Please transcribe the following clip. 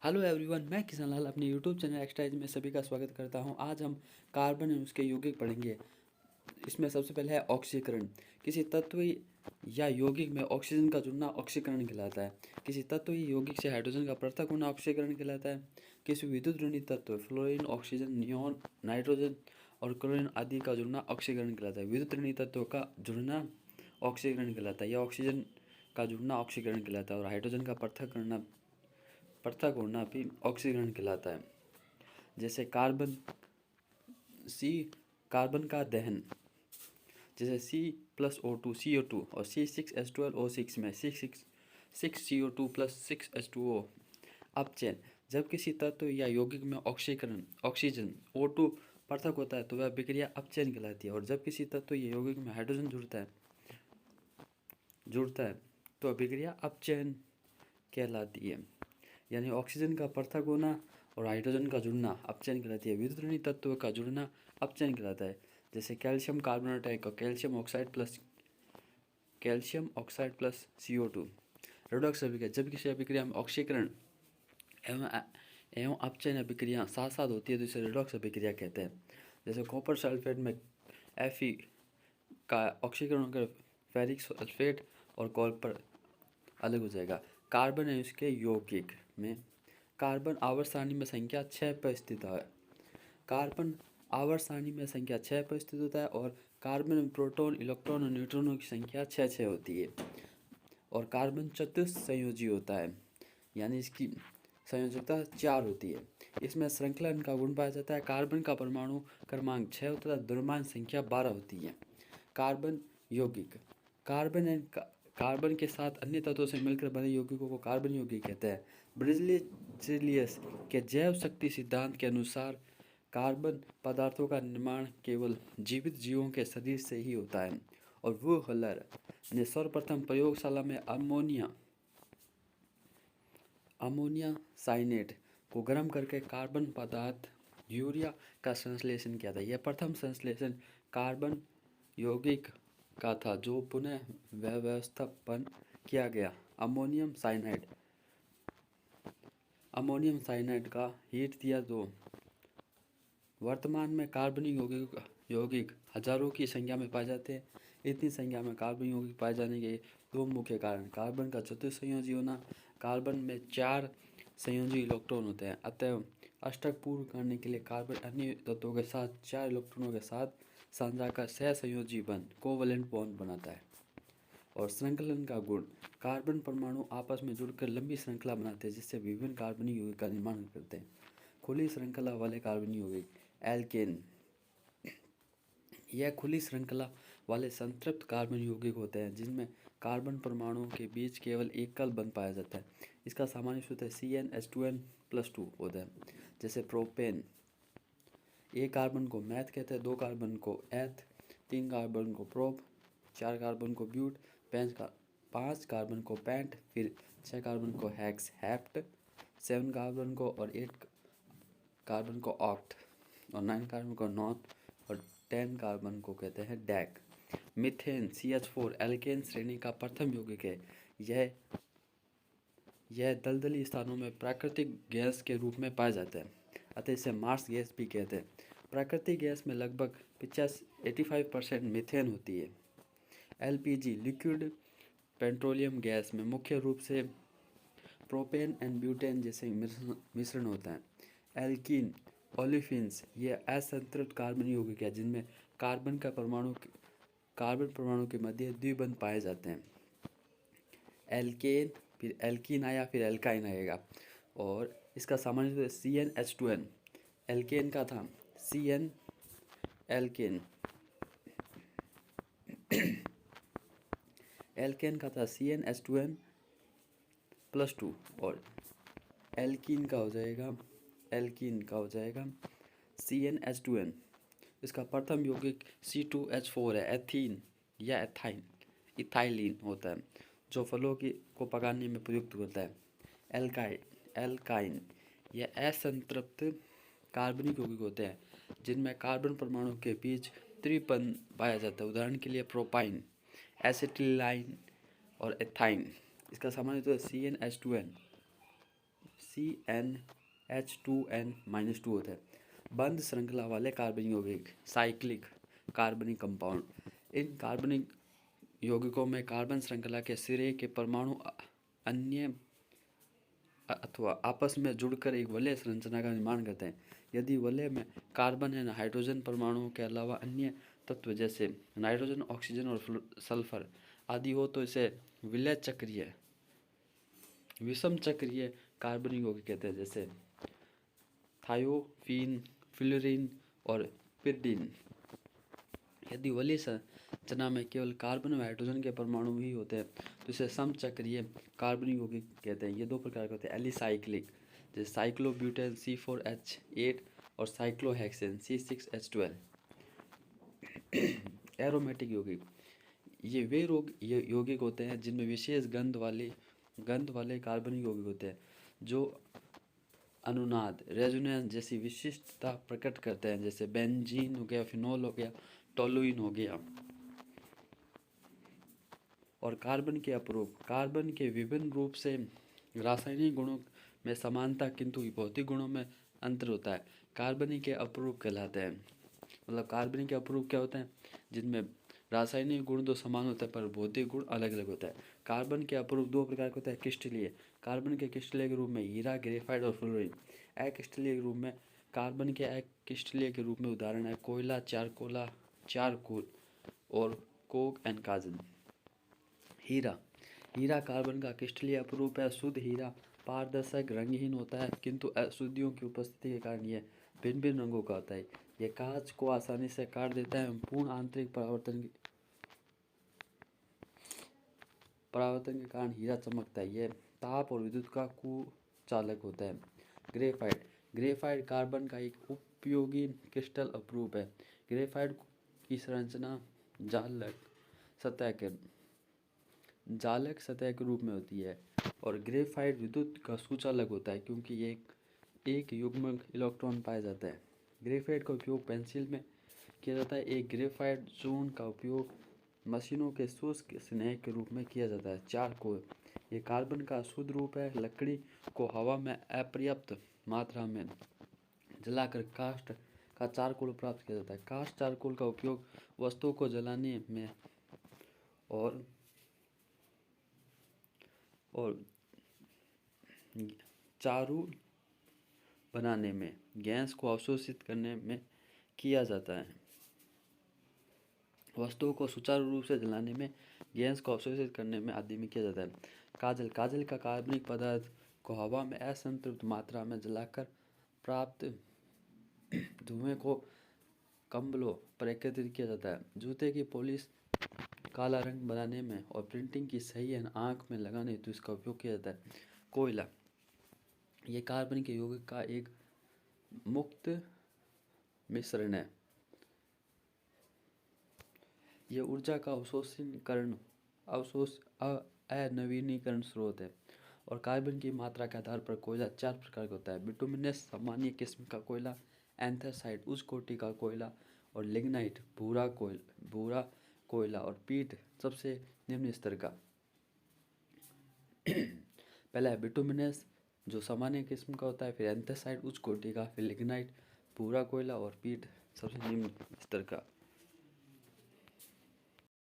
Hello everyone, मैं किशन लाल अपने YouTube channel exercise में सभी का स्वागत करता हूं। आज हम कार्बन और उसके यौगिक पढ़ेंगे। इसमें सबसे पहले है ऑक्सीकरण। किसी तत्व या यौगिक में ऑक्सीजन का जुड़ना ऑक्सीकरण कहलाता है। किसी तत्व या यौगिक से हाइड्रोजन का पृथक होना ऑक्सीकरण कहलाता है। किसी विद्युत ऋणात्मक तत्व फ्लोरीन, ऑक्सीजन, नियॉन, नाइट्रोजन और क्लोरीन आदि का जुड़ना ऑक्सीकरण कहलाता है। विद्युत ऋणात्मक तत्वों का जुड़ना ऑक्सीकरण कहलाता है या ऑक्सीजन का जुड़ना ऑक्सीकरण कहलाता है। और हाइड्रोजन का पृथक होना भी ऑक्सीकरण कहलाता है। जैसे कार्बन का दहन, जैसे C+O2 CO2 और C6H12O6 में सिक्स CO2 प्लस 6H2O अपचयन। जब किसी तत्व या यौगिक में ऑक्सीजन O2 पृथक होता है तो वह विक्रिया अपचयन कहलाती है। और जब किसी तत्व या यौगिक में हाइड्रोजन जुड़ता है तो विक्रिया अपचयन कहलाती है। यानी ऑक्सीजन का पृथक होना और हाइड्रोजन का जुड़ना अपचयन कहलाती है। विद्युत ऋणात्मक तत्व का जुड़ना अपचयन कहलाता है। जैसे कैल्शियम कार्बोनेट और calcium oxide plus CO2। Redox अभिक्रिया, जब किसी अभिक्रिया में ऑक्सीकरण एवं अपचयन अभिक्रिया साथ साथ होती है तो इसे रेडॉक्स अभिक्रिया कहते हैं। जैसे कॉपर सल्फेट में Fe का ऑक्सीकरण होकर फेरिक सल्फेट और कॉपर अलग हो जाएगा। कार्बन है उसके यौगिक में कार्बन आवर्त सारणी में संख्या 6 पर स्थित है। कार्बन आवर्त सारणी में संख्या 6 पर स्थित होता है और कार्बन में प्रोटॉन, इलेक्ट्रॉन और न्यूट्रॉनों की संख्या 6 होती है। और कार्बन चतुस्संयोजी होता है, यानी इसकी संयोजकता 4 होती है। इसमें श्रृंखलन का गुण पाया जाता है। कार्बन का परमाणु क्रमांक 6 होता है, द्रव्यमान संख्या 12 होती है। कार्बन यौगिक, कार्बन के साथ अन्य तत्वों से मिलकर बने यौगिकों को कार्बन यौगिक कहते हैं। ब्रिजलियस के जैव शक्ति सिद्धांत के अनुसार कार्बन पदार्थों का निर्माण केवल जीवित जीवों के शरीर से ही होता है। और वो हलर ने सर्वप्रथम प्रयोगशाला में अमोनिया साइनेट को गर्म करके कार्बन पदार्थ यूरिया का संश्लेषण किया था। यह प्रथम संश्लेषण कार्बन यौगिक का था जो पुनः व्यवस्थापन किया गया। अमोनियम साइनाइड का हीट दिया दो। वर्तमान में कार्बनिक यौगिक हजारों की संख्या में पाए जाते हैं। इतनी संख्या में कार्बन यौगिक पाए जाने के दो मुख्य कारण: कार्बन का चतुस्संयोजी होना, कार्बन में 4 संयोजी इलेक्ट्रॉन होते हैं, अतः अष्टक पूर्ण करने के लिए कार्बन अन्य तत्वों के साथ 4 इलेक्ट्रॉनों के साथ साझा कर सहसंयोजी बंध कोवलेंट बॉन्ड बनाता है। और श्रृंखलन का गुण, कार्बन परमाणु आपस में जुड़कर लंबी श्रृंखला बनाते हैं जिससे विभिन्न कार्बनिक यौगिक का निर्माण करते हैं। खुली श्रृंखला वाले कार्बनिक यौगिक एल्केन, यह खुली श्रृंखला वाले संतृप्त कार्बन यौगिक होते हैं जिनमें कार्बन परमाणुओं के बीच केवल एकल बंध पाया जाता है। इसका सामान्य सूत्र CnH2n+2 होता है। जैसे प्रोपेन, एक कार्बन को मैथ कहते हैं, 2 कार्बन को एथ, 3 कार्बन को प्रोप, 4 कार्बन को ब्यूट, 5 कार्बन को पेंट, फिर 6 कार्बन को हेप्ट, 7 कार्बन को और 8 कार्बन को ऑक्ट और 9 कार्बन को नॉन और 10 कार्बन को कहते हैं डैक। मीथेन CH4 एल्केन श्रेणी का प्रथम यौगिक है। यह दलदली स्थानों में प्राकृतिक गैस के रूप में पाया जाता है, अतः इसे मार्स गैस भी कहते हैं। प्राकृतिक गैस में लगभग 85% मीथेन होती है। LPG लिक्विड पेट्रोलियम गैस में मुख्य रूप से प्रोपेन एंड ब्यूटेन जैसे मिश्रण होता है। एल्कीन ओलिफिन्स ये असंतृप्त कार्बन यौगिक है जिनमें कार्बन परमाणु के मध्य द्विबंध पाए जाते हैं। एल्केन, फिर एल्कीन आया, फिर एल्काइन आएगा। और इसका सामान्य CnH2n, एल्केन का था एल्केन का था CnH2n+2 और एल्कीन का हो जाएगा CnH2n। इसका प्रथम यौगिक C2H4 है। एथीन या इथाइलिन होता है जो फलों को पकाने में प्रयुक्त होता है। एल्काइन यह असंतृप्त कार्बनिक यौगिक होते हैं जिनमें कार्बन परमाणु के बीच त्रिबंध पाया जाता है। उदाहरण के लिए प्रोपाइन, एसिटिलाइन और एथाइन। इसका सामान्य तो CnH2n CnH2n-2 होता है। बंद श्रृंखला वाले कार्बनिक यौगिक, साइक्लिक कार्बनिक कंपाउंड। इन कार्बनिक यौगिकों में कार्बन श्रृंखला के सिरे के परमाणु अन्य अथवा आपस में जुड़कर एक वलय संरचना का निर्माण करते हैं। यदि वलय में कार्बन या हाइड्रोजन परमाणुओं के अलावा अन्य तत्व जैसे नाइट्रोजन, ऑक्सीजन और सल्फर आदि हो तो इसे विलय चक्रीय, विषम चक्रीय कार्बनिक यौगिक कहते हैं, जैसे थायोफीन, फ्लोरीन और पिरिडीन। यदि वलय संरचना में केवल कार्बन व हाइड्रोजन के परमाणु ही होते हैं तो इसे समचक्रीय कार्बनिक यौगिक कहते हैं। ये दो प्रकार के होते हैं, एलिसाइक्लिक जैसे साइक्लोब्यूटेन C4H8 और साइक्लोहेक्सेन C6H12। एरोमेटिक यौगिक, ये वे यौगिक होते हैं जिनमें विशेष गंध वाले कार्बनिक यौगिक होते हैं जो अनुनाद रेजोनेंस जैसी विशिष्टता प्रकट करते हैं, जैसे बेंजीन हो गया, फिनोल हो गया, टोलुइन हो गया। और कार्बन के अपरूप, कार्बन के विभिन्न रूप से रासायनिक गुणों में समानता किंतु भौतिक गुणों में अंतर होता है, कार्बनिक के अपरूप कहलाते हैं। मतलब कार्बनिक के अपरूप क्या होते हैं, जिनमें रासायनिक गुण तो समान होता है पर भौतिक गुण अलग अलग होता है। कार्बन के अपरूप दो प्रकार के होते हैं, क्रिस्टलीय, कार्बन के क्रिस्टलीय के रूप में हीरा, ग्रेफाइट और फ्लोरीन। अक्रिस्टलीय के रूप में कार्बन के अक्रिस्टलीय के रूप में उदाहरण है कोयला, चारकोल और कोक एंड काजन। हीरा कार्बन का क्रिस्टलीय अपरूप है। शुद्ध हीरा पारदर्शक रंगहीन होता है किंतु अशुद्धियों की उपस्थिति के कारण यह भिन्न भिन्न रंगों का होता है। यह कांच को आसानी से काट देता है। पूर्ण आंतरिक परावर्तन के कारण हीरा चमकता है। यह ताप और विद्युत का कुचालक होता है। ग्रेफाइट कार्बन का एक उपयोगी क्रिस्टल अपरूप है। ग्रेफाइट की संरचना जालक सतह के रूप में होती है और ग्रेफाइट विद्युत का सुचालक होता है क्योंकि ये एक युग्मक इलेक्ट्रॉन पाया जाता है। ग्रेफाइट का उपयोग पेंसिल में किया जाता है। एक ग्रेफाइट चूर्ण का उपयोग मशीनों के शुष्क स्नेह के रूप में किया जाता है। चारकोल, ये कार्बन का शुद्ध रूप है। लकड़ी को हवा में अपर्याप्त मात्रा में जलाकर काष्ठ का चारकोल प्राप्त किया जाता है। काष्ठ चारकोल का उपयोग वस्तुओं को जलाने में और चारू बनाने में, गैस को अवशोषित करने में किया जाता है। वस्तुओं को सुचारू रूप से जलाने में, गैस को अवशोषित करने में आदि में किया जाता है। काजल का कार्बनिक पदार्थ को हवा में असंतृप्त मात्रा में जलाकर प्राप्त धुएं को कंबलों पर एकत्रित किया जाता है। जूते की पॉलिश काला रंग बनाने में और प्रिंटिंग की सही आंख में लगाने हेतु इसका उपयोग किया जाता है। कोयला, ये कार्बन के यौगिक का एक मुक्त मिश्रण है। यह ऊर्जा का अनवीनीकरण स्रोत है और कार्बन की मात्रा के आधार पर कोयला चार प्रकार का होता है। बिटुमिनस सामान्य किस्म का कोयला, एंथ्रासाइट उच्च कोटि का कोयला और लिग्नाइट भूरा कोयला और पीट सबसे निम्न स्तर का। पहला है बिटुमिनस जो सामान्य किस्म का होता है, फिर एंथ्रासाइट उच्च कोटि का, फिर लिग्नाइट भूरा कोयला और पीट सबसे निम्न स्तर का।